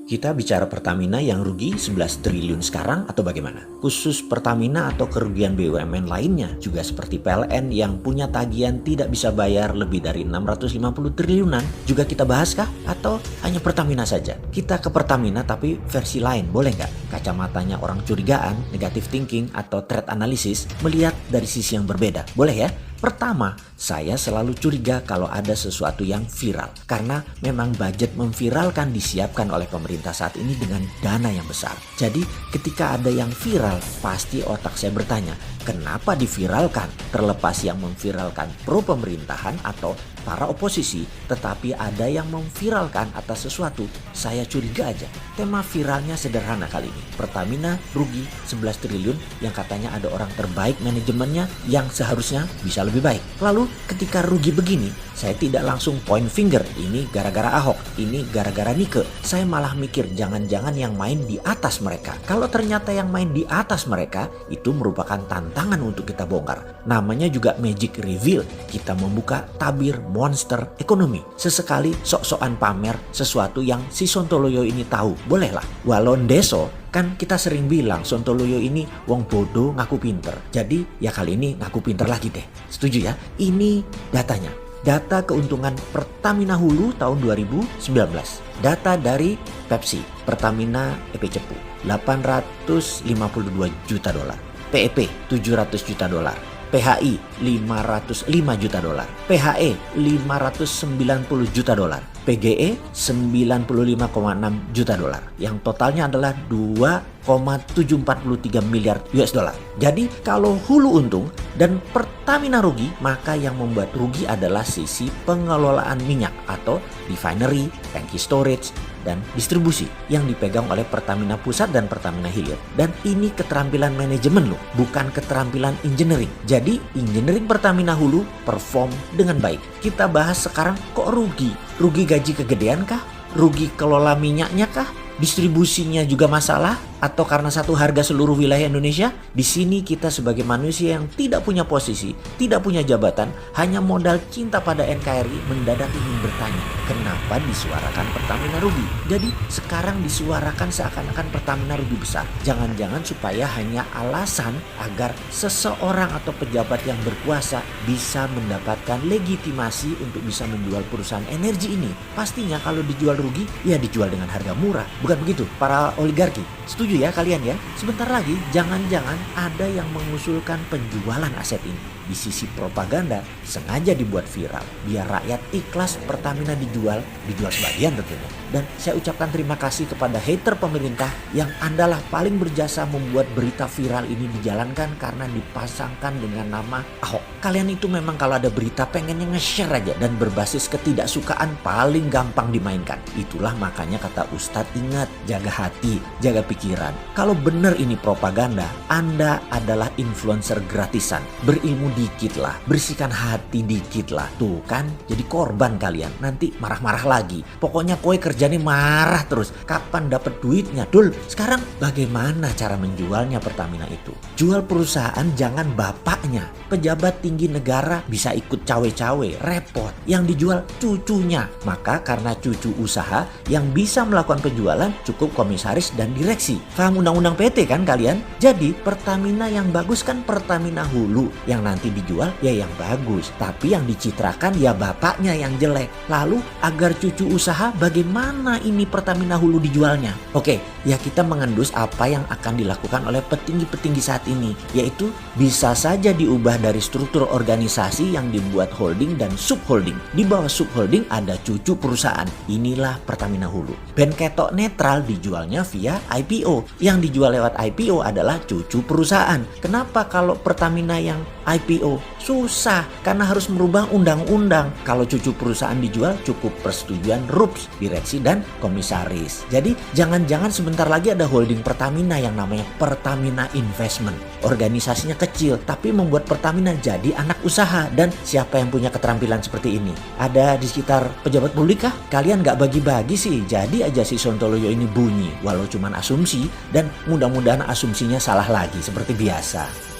Kita bicara Pertamina yang rugi 11 triliun sekarang atau bagaimana? Khusus Pertamina atau kerugian BUMN lainnya juga seperti PLN yang punya tagihan tidak bisa bayar lebih dari 650 triliunan juga kita bahas kah? Atau hanya Pertamina saja? Kita ke Pertamina tapi versi lain boleh nggak? Kacamatanya orang curigaan, negative thinking atau threat analysis melihat dari sisi yang berbeda. Boleh ya? Pertama, saya selalu curiga kalau ada sesuatu yang viral. Karena memang budget memviralkan disiapkan oleh pemerintah saat ini dengan dana yang besar. Jadi ketika ada yang viral, pasti otak saya bertanya, kenapa diviralkan? Terlepas yang memviralkan pro pemerintahan atau para oposisi, tetapi ada yang memviralkan atas sesuatu, saya curiga aja. Tema viralnya sederhana kali ini. Pertamina rugi 11 triliun yang katanya ada orang terbaik manajemennya yang seharusnya bisa lebih baik. Lalu ketika rugi begini, saya tidak langsung point finger, ini gara-gara Ahok, ini gara-gara Nike. Saya malah mikir jangan-jangan yang main di atas mereka. Kalau ternyata yang main di atas mereka, itu merupakan tantangan untuk kita bongkar. Namanya juga magic reveal. Kita membuka tabir monster ekonomi. Sesekali sok-sokan pamer sesuatu yang si Sontoloyo ini tahu. Bolehlah. Walau ndeso, kan kita sering bilang Sontoloyo ini wong bodoh ngaku pinter. Jadi ya kali ini ngaku pinter lagi deh. Setuju ya? Ini datanya. Data keuntungan Pertamina Hulu tahun 2019. Data dari Pepsi, Pertamina EP Cepu, 852 juta dolar. PEP 700 juta dolar. PHI 505 juta dolar. PHE 590 juta dolar. PGE 95,6 juta dolar. Yang totalnya adalah 2,743 miliar US dollar. Jadi kalau Hulu untung dan Pertamina rugi, maka yang membuat rugi adalah sisi pengelolaan minyak atau refinery, tangki storage, dan distribusi yang dipegang oleh Pertamina Pusat dan Pertamina Hilir. Dan ini keterampilan manajemen loh, bukan keterampilan engineering. Jadi engineering Pertamina Hulu perform dengan baik. Kita bahas sekarang kok rugi? Rugi gaji kegedean kah? Rugi kelola minyaknya kah? Distribusinya juga masalah? Atau karena satu harga seluruh wilayah Indonesia? Di sini kita sebagai manusia yang tidak punya posisi, tidak punya jabatan, hanya modal cinta pada NKRI mendadak ingin bertanya, kenapa disuarakan Pertamina rugi? Jadi sekarang disuarakan seakan-akan Pertamina rugi besar. Jangan-jangan supaya hanya alasan agar seseorang atau pejabat yang berkuasa bisa mendapatkan legitimasi untuk bisa menjual perusahaan energi ini. Pastinya kalau dijual rugi, ya dijual dengan harga murah. Bukan begitu para oligarki? Setuju ya kalian ya? Sebentar lagi jangan-jangan ada yang mengusulkan penjualan aset ini. Di sisi propaganda sengaja dibuat viral biar rakyat ikhlas Pertamina dijual sebagian tentunya. Dan saya ucapkan terima kasih kepada hater pemerintah yang andalah paling berjasa membuat berita viral ini dijalankan karena dipasangkan dengan nama Ahok. Kalian itu memang kalau ada berita pengennya nge-share aja dan berbasis ketidaksukaan paling gampang dimainkan. Itulah makanya kata Ustadz, ingat, jaga hati, jaga pikiran. Kalau benar ini propaganda, Anda adalah influencer gratisan. Berilmu dikit lah, bersihkan hati dikit lah. Tuh kan, jadi korban kalian. Nanti marah-marah lagi. Pokoknya kowe kerjanya marah terus. Kapan dapat duitnya? Dul, sekarang bagaimana cara menjualnya Pertamina itu? Jual perusahaan jangan bapaknya. Pejabat tinggi negara bisa ikut cawe-cawe, repot. Yang dijual cucunya. Maka karena cucu usaha yang bisa melakukan penjualan cukup komisaris dan direksi. Paham undang-undang PT kan kalian? Jadi Pertamina yang bagus kan Pertamina Hulu. Yang nanti dijual ya yang bagus. Tapi yang dicitrakan ya bapaknya yang jelek. Lalu agar cucu usaha bagaimana ini Pertamina Hulu dijualnya? Oke, ya kita mengendus apa yang akan dilakukan oleh petinggi-petinggi saat ini. Yaitu bisa saja diubah dari struktur organisasi yang dibuat holding dan subholding. Di bawah subholding ada cucu perusahaan. Inilah Pertamina Hulu. Ben ketok netral dijualnya via IPO. Yang dijual lewat IPO adalah cucu perusahaan. Kenapa kalau Pertamina yang IPO? Susah, karena harus merubah undang-undang. Kalau cucu perusahaan dijual cukup persetujuan RUPS, direksi dan komisaris. Jadi jangan-jangan sebentar lagi ada holding Pertamina yang namanya Pertamina Investment. Organisasinya kecil tapi membuat Pertamina jadi anak usaha. Dan siapa yang punya keterampilan seperti ini? Ada di sekitar pejabat publik kah? Kalian gak bagi-bagi sih. Jadi aja si Sontoloyo ini bunyi walau cuman asumsi, dan mudah-mudahan asumsinya salah lagi seperti biasa.